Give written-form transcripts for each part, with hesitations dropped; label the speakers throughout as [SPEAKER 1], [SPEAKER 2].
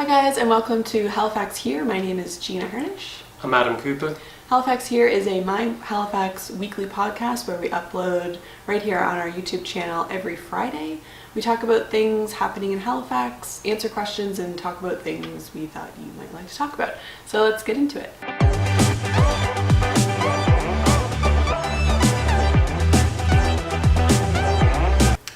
[SPEAKER 1] Hi guys, and welcome to Halifax Here. My name is Gina Hernish.
[SPEAKER 2] I'm Adam Cooper.
[SPEAKER 1] Halifax Here is a My Halifax weekly podcast where we upload right here on our YouTube channel every Friday. We talk about things happening in Halifax, answer questions, and talk about things we thought you might like to talk about. So let's get into it.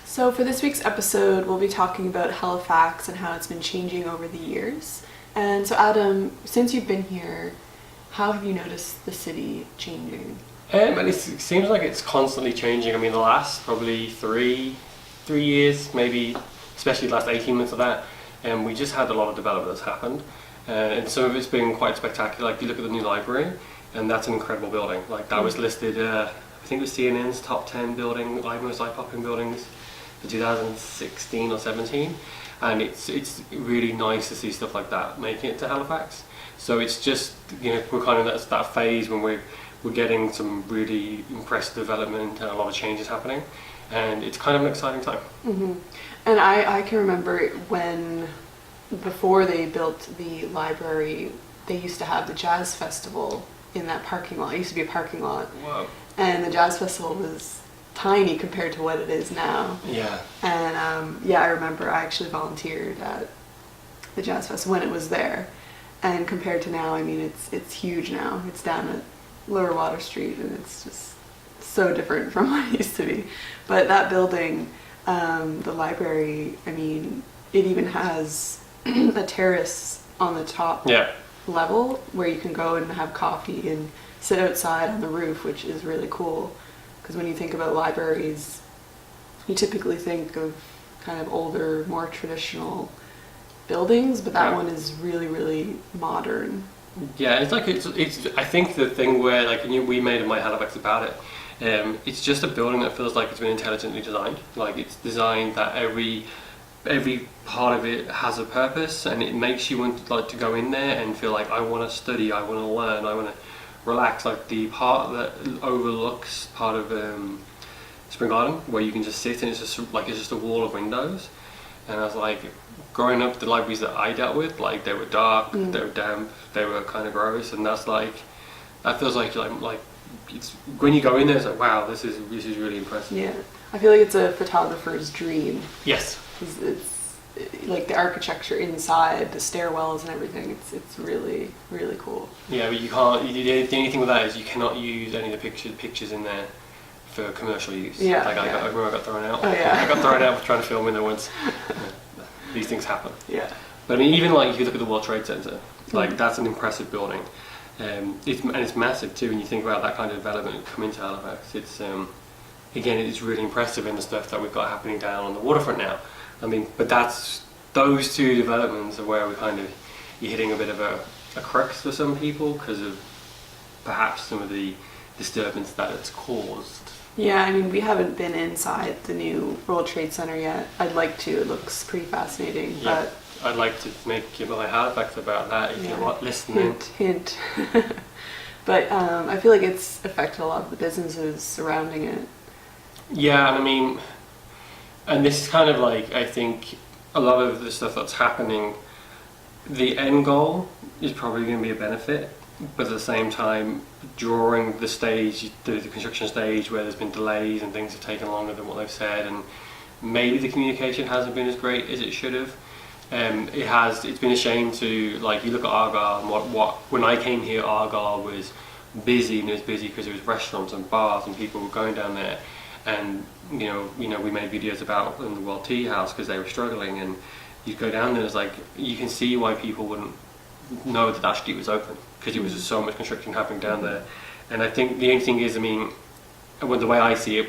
[SPEAKER 1] So for this week's episode, we'll be talking about Halifax and how it's been changing over the years. And so Adam, since you've been here, how have you noticed the city changing?
[SPEAKER 2] And it seems like it's constantly changing. I mean, the last probably three years, maybe, especially the last 18 months of that, and we just had a lot of development that's happened. And some of it's been quite spectacular. Like, you look at the new library, and that's an incredible building. Like, that was listed, I think it was CNN's top 10 building, most eye-popping buildings for 2016 or 17. And it's really nice to see stuff like that making it to Halifax. So it's just, we're kind of that phase when we're getting some really impressive development and a lot of changes happening, and it's kind of an exciting time.
[SPEAKER 1] Mm-hmm. And I can remember before they built the library, they used to have the jazz festival in that parking lot. It used to be a parking lot.
[SPEAKER 2] Wow. And
[SPEAKER 1] the jazz festival was tiny compared to what it is now.
[SPEAKER 2] Yeah.
[SPEAKER 1] And I remember I actually volunteered at the jazz festival when it was there. And compared to now, I mean, it's huge now. It's down at Lower Water Street, and it's just so different from what it used to be. But that building, the library, I mean, it even has a terrace on the top level where you can go and have coffee and sit outside on the roof, which is really cool. Because when you think about libraries, you typically think of kind of older, more traditional buildings, but that one is really, really modern.
[SPEAKER 2] Yeah, it's I think the thing where, like, we made a My Halifax about it, it's just a building that feels like it's been intelligently designed. Like, it's designed that every part of it has a purpose, and it makes you want to go in there and feel like, I want to study, I want to learn, I want to relax. Like, the part that overlooks part of Spring Garden, where you can just sit and it's just a wall of windows. And I was like, growing up, the libraries that I dealt with, like, they were dark, they were damp, they were kind of gross, and that feels like it's, when you go in there, it's like, wow, this is really impressive.
[SPEAKER 1] Yeah, I feel like it's a photographer's dream.
[SPEAKER 2] Yes.
[SPEAKER 1] It's like the architecture inside, the stairwells and everything. It's really, really cool. Yeah,
[SPEAKER 2] but you can't. The only thing with that is you cannot use any of the pictures in there for commercial use.
[SPEAKER 1] Yeah.
[SPEAKER 2] Like, I remember I got thrown out.
[SPEAKER 1] Oh, yeah.
[SPEAKER 2] I got thrown out for trying to film in there once. These things happen.
[SPEAKER 1] Yeah.
[SPEAKER 2] But I mean, even like if you look at the World Trade Center, like, that's an impressive building. It's massive too. When you think about that kind of development coming to Halifax, it's again, it's really impressive in the stuff that we've got happening down on the waterfront now. I mean, but those two developments are where you're hitting a bit of a crux for some people because of perhaps some of the disturbance that it's caused.
[SPEAKER 1] Yeah, I mean, we haven't been inside the new World Trade Center yet. I'd like to. It looks pretty fascinating.
[SPEAKER 2] Yeah, but I'd like to make My Halifax about that if you're listening.
[SPEAKER 1] Hint. But I feel like it's affected a lot of the businesses surrounding it.
[SPEAKER 2] Yeah, and I mean, and this is kind of like, I think a lot of the stuff that's happening, the end goal is probably going to be a benefit, but at the same time, during the stage, the construction stage, where there's been delays and things have taken longer than what they've said, and maybe the communication hasn't been as great as it should have. It's been a shame to, like, you look at Argyle, and when I came here, Argyle was busy, and it was busy because there was restaurants and bars and people were going down there. And we made videos about in the World Tea House because they were struggling, and you go down there, it's like, you can see why people wouldn't know that street was open, because it was just so much construction happening down there. And I think the only thing is, I mean, the way I see it,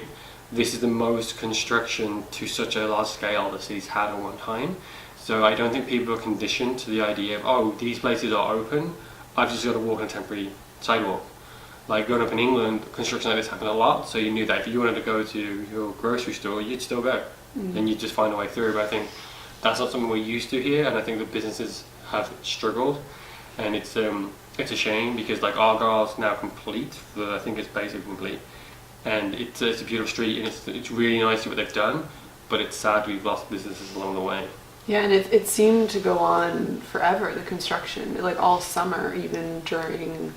[SPEAKER 2] this is the most construction to such a large scale the city's had at one time. So I don't think people are conditioned to the idea of, oh, these places are open, I've just got to walk on a temporary sidewalk. Like, growing up in England, construction like this happened a lot, so you knew that if you wanted to go to your grocery store, you'd still go, and you'd just find a way through. But I think that's not something we're used to here, and I think the businesses have struggled, and it's a shame, because, like, Argyle's now complete. I think it's basically complete, and it's a beautiful street, and it's really nice what they've done. But it's sad we've lost businesses along the way.
[SPEAKER 1] Yeah, and it seemed to go on forever, the construction, like all summer, even during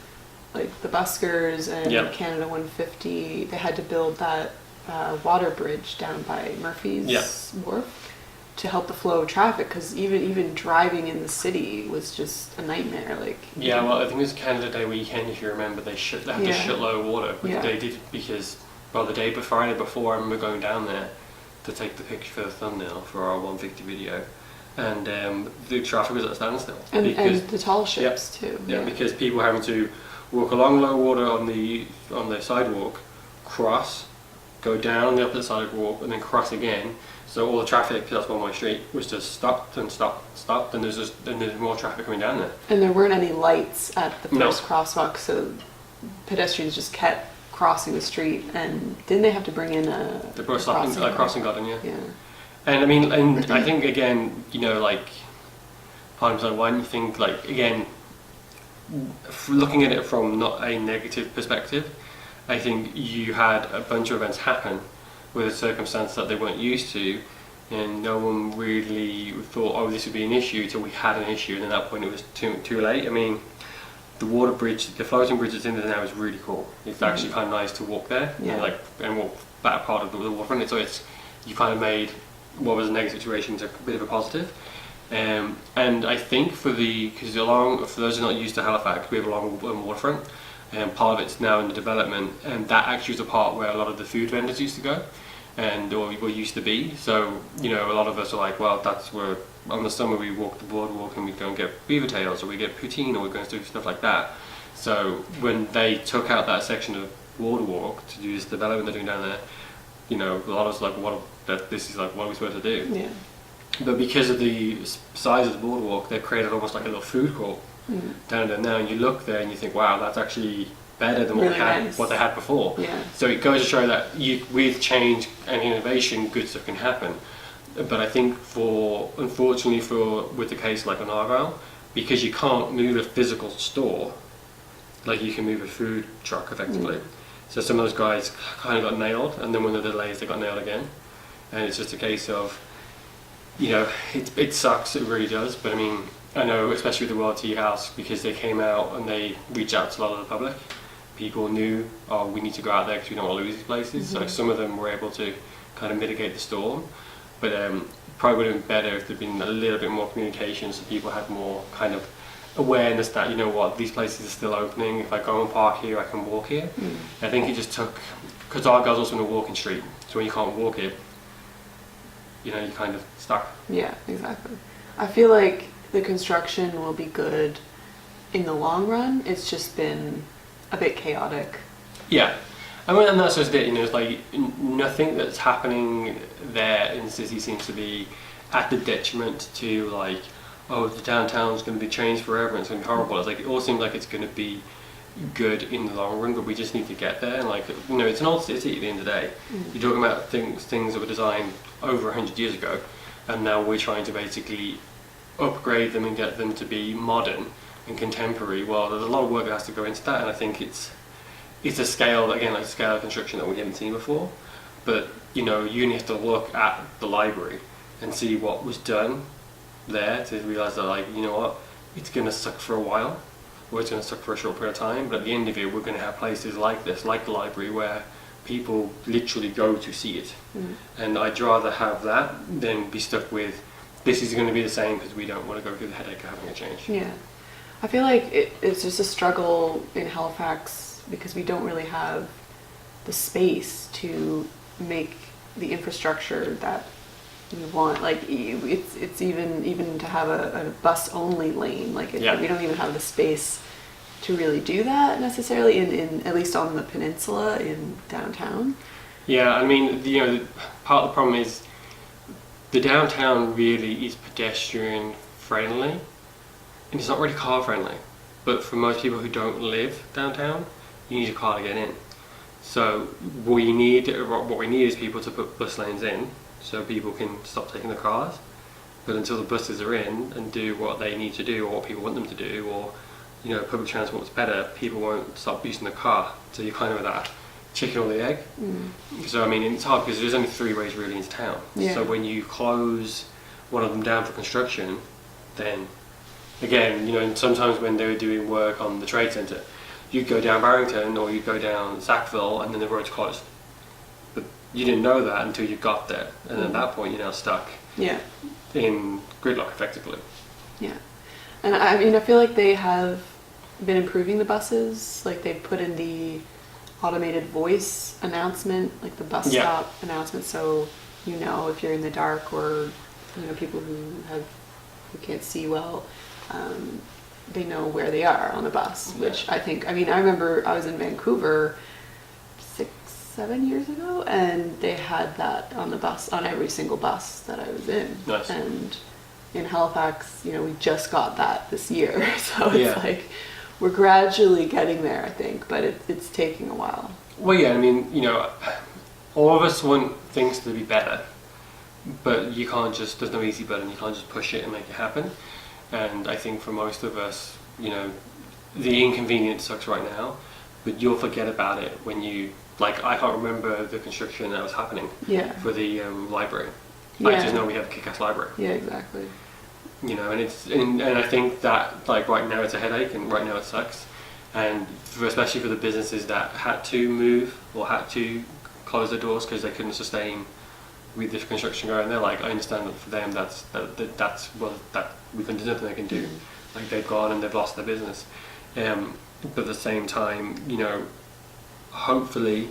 [SPEAKER 1] like the buskers and
[SPEAKER 2] Yep.
[SPEAKER 1] Canada 150. They had to build that water bridge down by Murphy's
[SPEAKER 2] Yep.
[SPEAKER 1] Wharf to help the flow of traffic, because even driving in the city was just a nightmare. Like,
[SPEAKER 2] Yeah, well, I think it was Canada Day weekend, if you remember, they had to
[SPEAKER 1] Yeah.
[SPEAKER 2] shitload of water, which
[SPEAKER 1] Yeah.
[SPEAKER 2] they did because, well, the day before, Friday before, I remember going down there to take the picture for the thumbnail for our 150 video, and the traffic was at a standstill.
[SPEAKER 1] and the tall ships too.
[SPEAKER 2] Yeah, because people were having to walk along low water on the sidewalk, cross, go down the opposite sidewalk, and then cross again. So all the traffic, because that's one-way street, was just stopped, and there's more traffic coming down there.
[SPEAKER 1] And there weren't any lights at the
[SPEAKER 2] No.
[SPEAKER 1] first crosswalk, so pedestrians just kept crossing the street. And didn't they have to bring in a
[SPEAKER 2] The crossing garden, yeah.
[SPEAKER 1] Yeah.
[SPEAKER 2] And I mean, and I think again, you know, like, part of why do you think, like, again, looking at it from not a negative perspective, I think you had a bunch of events happen with a circumstance that they weren't used to, and no one really thought, oh, this would be an issue, till we had an issue, and at that point it was too late. I mean, the water bridge, the floating bridge that's in there now is really cool. It's actually kind of nice to walk there,
[SPEAKER 1] Yeah.
[SPEAKER 2] and walk that part of the waterfront. So you kind of made what was a negative situation into a bit of a positive. And I think for those who are not used to Halifax, we have a long waterfront, and part of it's now in the development, and that actually is the part where a lot of the food vendors used to go, or used to be. So, you know, a lot of us are like, well, that's where on the summer we walk the boardwalk and we go and get beaver tails, or we get poutine, or we're going to do stuff like that. So when they took out that section of boardwalk to do this development they're doing down there, you know, a lot of us are like, what are we supposed to do?
[SPEAKER 1] Yeah.
[SPEAKER 2] But because of the size of the boardwalk, they've created almost like a little food court down there now, and you look there and you think, wow, that's actually better than
[SPEAKER 1] Really nice.
[SPEAKER 2] what they had before.
[SPEAKER 1] Yeah.
[SPEAKER 2] So it goes to show that with change and innovation, good stuff can happen. But I think unfortunately with the case like on Argyle, because you can't move a physical store, like you can move a food truck effectively. So some of those guys kind of got nailed, and then when the delays, they got nailed again. And it's just a case of, you know, it sucks, it really does. But I mean, I know, especially with the World Tea House, because they came out and they reached out to a lot of the public. People knew, oh, we need to go out there because we don't want to lose these places. So some of them were able to kind of mitigate the storm. But probably would have been better if there'd been a little bit more communication, so people had more kind of awareness that, you know what, these places are still opening. If I go and park here, I can walk here. I think it just took, because Argyle's also in a walking street, so when you can't walk it, you know, you're kind of stuck.
[SPEAKER 1] Yeah, exactly. I feel like the construction will be good in the long run. It's just been a bit chaotic.
[SPEAKER 2] Yeah. I mean, and that's just it, you know, it's like nothing that's happening there in the city seems to be at the detriment to, like, oh, the downtown's going to be changed forever and it's going to be horrible. It's like, it all seems like it's going to be good in the long run, but we just need to get there. And, like, you know, it's an old city at the end of the day. You're talking about things that were designed over 100 years ago, and now we're trying to basically upgrade them and get them to be modern and contemporary. Well, there's a lot of work that has to go into that, and I think it's a scale, again, like a scale of construction that we haven't seen before. But, you know, you only have to look at the library and see what was done there to realise that, like, you know what, it's going to suck for a while, or it's going to suck for a short period of time, but at the end of it, we're going to have places like this, like the library, where people literally go to see it. And I'd rather have that than be stuck with, this is going to be the same because we don't want to go through the headache of having a change.
[SPEAKER 1] Yeah. I feel like it's just a struggle in Halifax because we don't really have the space to make the infrastructure that we want. Like, it's even to have a bus only lane. Like, we don't even have the space to really do that necessarily in at least on the peninsula in downtown.
[SPEAKER 2] Yeah, I mean, you know, part of the problem is the downtown really is pedestrian friendly, and it's not really car friendly. But for most people who don't live downtown, you need a car to get in. So what we need is people to put bus lanes in, so people can stop taking the cars. But until the buses are in and do what they need to do, or what people want them to do, or, you know, public transport's better, people won't stop using the car. So you're kind of that chicken or the egg. So I mean, it's hard because there's only three ways really into town.
[SPEAKER 1] Yeah.
[SPEAKER 2] So when you close one of them down for construction, then again, you know, and sometimes when they were doing work on the trade centre, you'd go down Barrington or you'd go down Sackville and then the road's closed. But you didn't know that until you got there, and at that point you're now stuck
[SPEAKER 1] Yeah.
[SPEAKER 2] in gridlock effectively.
[SPEAKER 1] Yeah. And I mean, I feel like they have been improving the buses. Like they've put in the automated voice announcement, like the bus
[SPEAKER 2] Yeah.
[SPEAKER 1] stop announcement, so you know if you're in the dark or, you know, people who can't see well, they know where they are on the bus, which I think, I mean, I remember I was in Vancouver 6-7 years ago, and they had that on the bus, on every single bus that I was in.
[SPEAKER 2] Nice.
[SPEAKER 1] And in Halifax, you know, we just got that this year, so it's
[SPEAKER 2] Yeah.
[SPEAKER 1] like we're gradually getting there, I think, but it's taking a while.
[SPEAKER 2] Well, yeah, I mean, you know, all of us want things to be better, but you can't just, there's no easy button, you can't just push it and make it happen. And I think for most of us, you know, the inconvenience sucks right now, but you'll forget about it when you, like, I can't remember the construction that was happening
[SPEAKER 1] Yeah.
[SPEAKER 2] for the library. I
[SPEAKER 1] Yeah.
[SPEAKER 2] just know we have a kick-ass library.
[SPEAKER 1] Yeah, exactly.
[SPEAKER 2] You know, and I think that, like, right now it's a headache and right now it sucks. And especially for the businesses that had to move or had to close their doors because they couldn't sustain with the construction going, they're like, I understand that for them that's we can do nothing they can do. Like they've gone and they've lost their business. But at the same time, you know, hopefully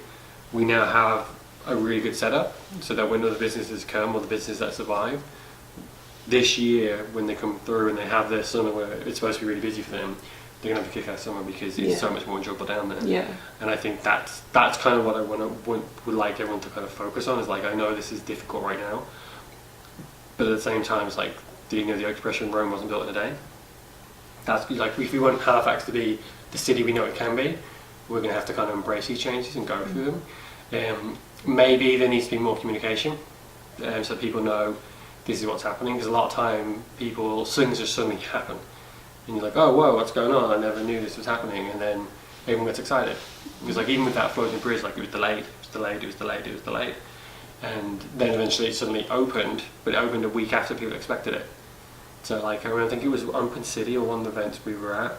[SPEAKER 2] we now have a really good setup so that when other businesses come or the businesses that survive this year, when they come through and they have their summer where it's supposed to be really busy for them, they're gonna have to kick out summer because it's so much more enjoyable down there.
[SPEAKER 1] Yeah.
[SPEAKER 2] And I think that's kind of what I would like everyone to kind of focus on. Is like, I know this is difficult right now, but at the same time, it's like, you know, the expression Rome wasn't built in a day. That's like, if we want Halifax to be the city we know it can be, we're going to have to kind of embrace these changes and go through them. Maybe there needs to be more communication, so people know this is what's happening. Because a lot of time, things just suddenly happen. And you're like, oh, whoa, what's going on? I never knew this was happening. And then everyone gets excited. Because like, even with that floating bridge, like, it was delayed. And then eventually it suddenly opened, but it opened a week after people expected it. So like, I think it was Open City or one of the events we were at,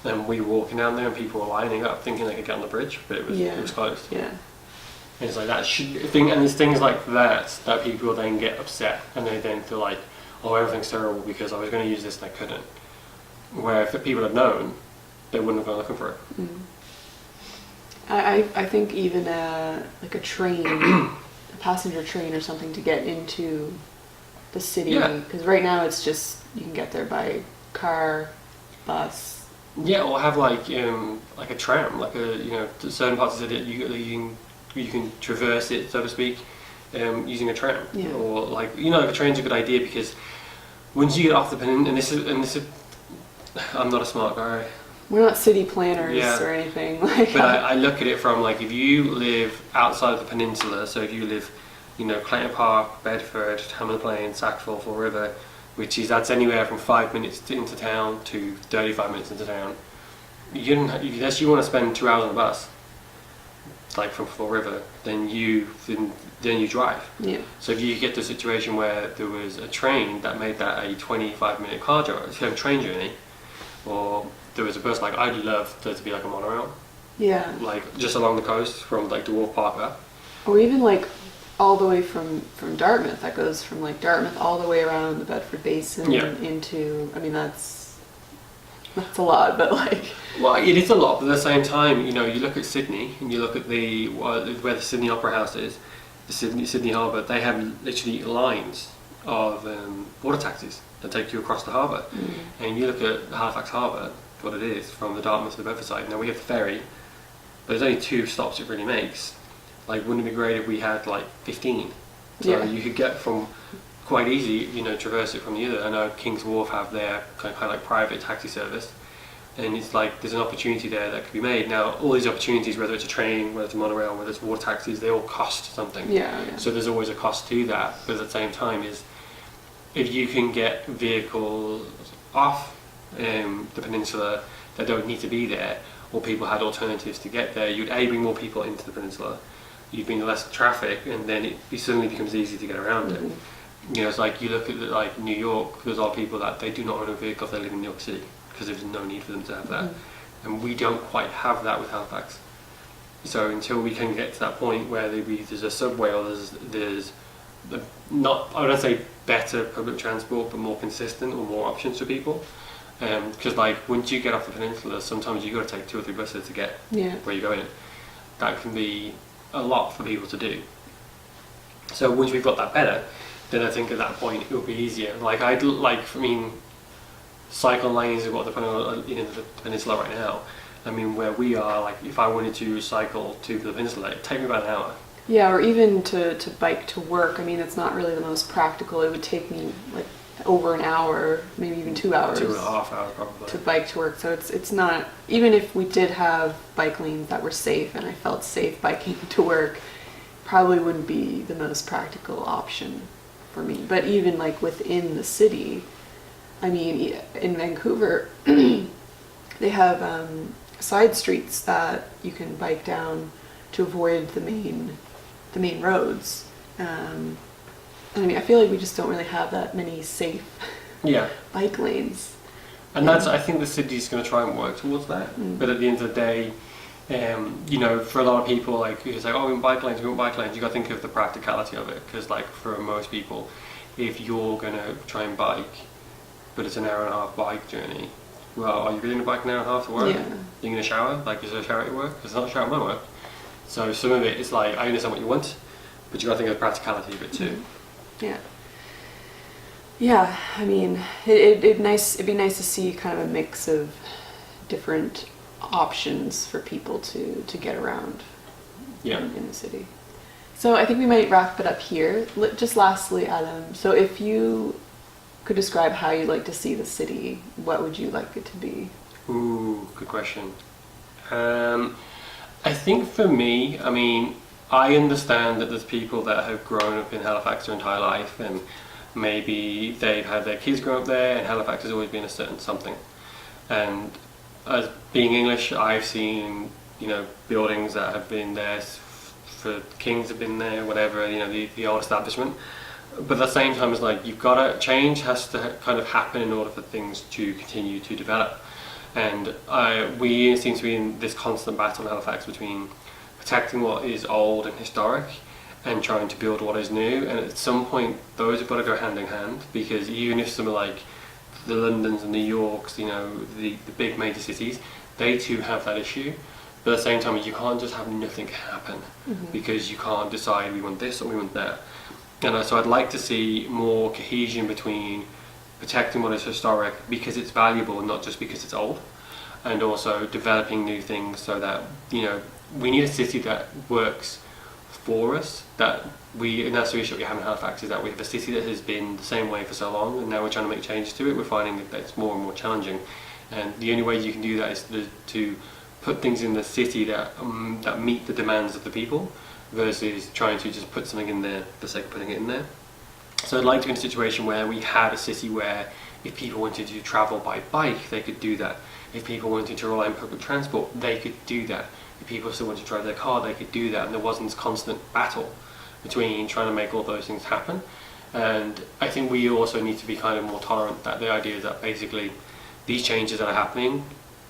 [SPEAKER 2] and we were walking down there and people were lining up thinking they could get on the bridge, but it was closed.
[SPEAKER 1] Yeah.
[SPEAKER 2] And it's like, and there's things like that people then get upset and they then feel like, oh, everything's terrible because I was going to use this and I couldn't. Where if people had known, they wouldn't have gone looking for it.
[SPEAKER 1] I think even like a train, a passenger train or something to get into the city, because right now it's just, you can get there by car, bus.
[SPEAKER 2] Yeah, or have like a tram, like certain parts of it you can traverse it, so to speak, using a tram.
[SPEAKER 1] Yeah.
[SPEAKER 2] Or like, a train's a good idea because once you get off the peninsula, and this is I'm not a smart guy.
[SPEAKER 1] We're not city planners or anything like
[SPEAKER 2] but I look at it from like, if you live outside of the peninsula, so if you live, Clayton Park, Bedford, Hamilton Plain, Sackville, Fall River, that's anywhere from 5 minutes into town to 35 minutes into town. Unless you want to spend 2 hours on a bus, like from Fall River, then you drive. Yeah. So if you get to a situation where there was a train that made that a 25-minute train journey, or there was a bus, like, I'd love there to be like a monorail. Yeah. Like just along the coast from like Dwarf Park up. Or
[SPEAKER 1] even like all the way from Dartmouth, that goes from like Dartmouth all the way around the Bedford Basin into, I mean, that's a lot, but like...
[SPEAKER 2] Well, it is a lot, but at the same time, you look at Sydney and you look at where the Sydney Opera House is, the Sydney Harbour, they have literally lines of water taxis that take you across the harbour. And you look at Halifax Harbour, what it is, from the Dartmouth to the Bedford side. Now we have the ferry, but there's only 2 stops it really makes. Like, wouldn't it be great if we had like 15? So you could get from quite easy, traverse it from the other. I know King's Wharf have their kind of like private taxi service, and it's like there's an opportunity there that could be made. Now, all these opportunities, whether it's a train, whether it's a monorail, whether it's water taxis, they all cost something. So there's always a cost to that. But at the same time, if you can get vehicles off the peninsula that don't need to be there, or people had alternatives to get there, you'd bring more people into the peninsula, you'd bring less traffic, and then it suddenly becomes easy to get around it. You know, it's like you look at like New York. There's a lot of people that they do not own a vehicle if they live in New York City because there's no need for them to have that, and we don't quite have that with Halifax. So until we can get to that point where there's a subway or there's not, I wouldn't say better public transport, but more consistent or more options for people. Because like once you get off the peninsula, sometimes you got to take 2 or 3 buses to get where you're going. That can be a lot for people to do. So once we've got that better, then I think at that point it will be easier. Like cycle lanes is what they're putting on the peninsula right now. I mean, where we are, like if I wanted to cycle to the peninsula, it'd take me about an hour.
[SPEAKER 1] Yeah, or even to bike to work. I mean, it's not really the most practical. It would take me like over an hour, maybe even 2 hours.
[SPEAKER 2] 2.5 hours probably.
[SPEAKER 1] To bike to work. So it's not, even if we did have bike lanes that were safe and I felt safe biking to work, probably wouldn't be the most practical option for me. But even like within the city, I mean, in Vancouver, they have side streets that you can bike down to avoid the main roads. And I mean, I feel like we just don't really have that many safe bike lanes.
[SPEAKER 2] And I think the city's going to try and work towards that. But at the end of the day, you know, for a lot of people, like you say, oh, we want bike lanes, you got to think of the practicality of it. Because like for most people, if you're going to try and bike, but it's an hour and a half bike journey, well, are you really going to bike an hour and a half to work? Yeah. You're going to shower? Like, is there a shower at your work? There's not a shower at my work. So some of it is like, I understand what you want, but you got to think of the practicality of it too.
[SPEAKER 1] Yeah. Yeah, I mean, it'd be nice to see kind of a mix of different options for people to get around in the city. So I think we might wrap it up here. Just lastly, Adam, so if you could describe how you'd like to see the city, what would you like it to be?
[SPEAKER 2] Ooh, good question. I think for me, I mean, I understand that there's people that have grown up in Halifax their entire life, and maybe they've had their kids grow up there, and Halifax has always been a certain something. And as being English, I've seen, you know, buildings that have been there for kings have been there, whatever, you know, the old establishment. But at the same time, it's like change has to kind of happen in order for things to continue to develop. And we seem to be in this constant battle in Halifax between protecting what is old and historic and trying to build what is new. And at some point, those have got to go hand in hand, because even if some of like the Londons and New Yorks, you know, the big major cities, they too have that issue. But at the same time, you can't just have nothing happen because you can't decide we want this or we want that. And so I'd like to see more cohesion between protecting what is historic because it's valuable and not just because it's old, and also developing new things so that, you know, we need a city that works for us. And that's the issue that we have in Halifax, is that we have a city that has been the same way for so long, and now we're trying to make changes to it. We're finding that it's more and more challenging, and the only way you can do that is to put things in the city that meet the demands of the people, versus trying to just put something in there for the sake of putting it in there. So I'd like to be in a situation where we had a city where if people wanted to travel by bike, they could do that. If people wanted to rely on public transport, they could do that. If people still wanted to drive their car, they could do that, and there wasn't this constant battle between trying to make all those things happen. And I think we also need to be kind of more tolerant, that the idea is that basically these changes that are happening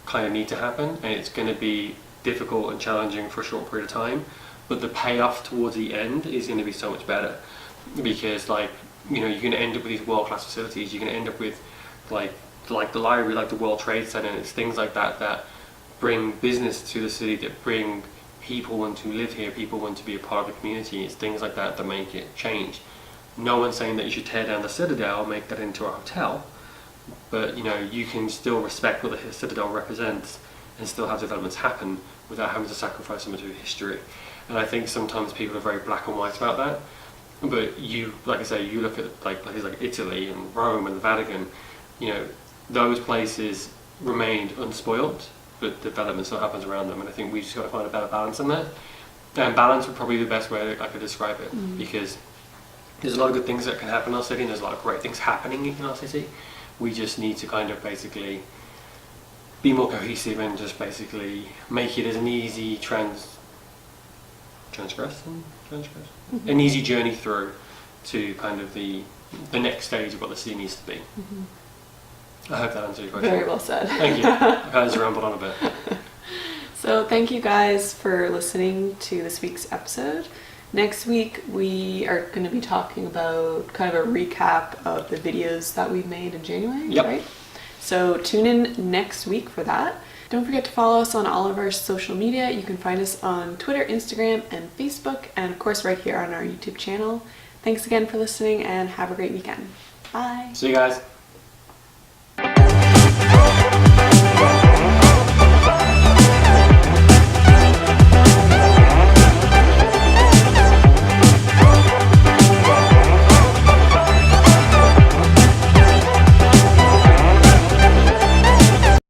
[SPEAKER 2] kind of need to happen, and it's going to be difficult and challenging for a short period of time, but the payoff towards the end is going to be so much better, because like, you know, you're going to end up with these world-class facilities. You're going to end up with like the library, like the World Trade Center, and it's things like that bring business to the city, that bring people want to live here, people want to be a part of the community. It's things like that make it change. No one's saying that you should tear down the Citadel, make that into a hotel, but you know, you can still respect what the Citadel represents and still have developments happen without having to sacrifice so much of history. And I think sometimes people are very black and white about that. But you, like I say, you look at places like Italy and Rome and the Vatican, you know, those places remained unspoilt, but development still happens around them. And I think we just got to find a better balance in that. And balance would probably be the best way I could describe it, because there's a lot of good things that can happen in our city, and there's a lot of great things happening in our city. We just need to kind of basically be more cohesive and just basically make it as an easy an easy journey through to kind of the the next stage of what the scene needs to be. I hope that answers your question.
[SPEAKER 1] Very well said.
[SPEAKER 2] Thank you. I kind of rambled on a bit.
[SPEAKER 1] So thank you guys for listening to this week's episode. Next week we are going to be talking about kind of a recap of the videos that we've made in January,
[SPEAKER 2] Yep.
[SPEAKER 1] right? So tune in next week for that. Don't forget to follow us on all of our social media. You can find us on Twitter, Instagram, and Facebook, and of course right here on our YouTube channel. Thanks again for listening and have a great weekend. Bye.
[SPEAKER 2] See you guys.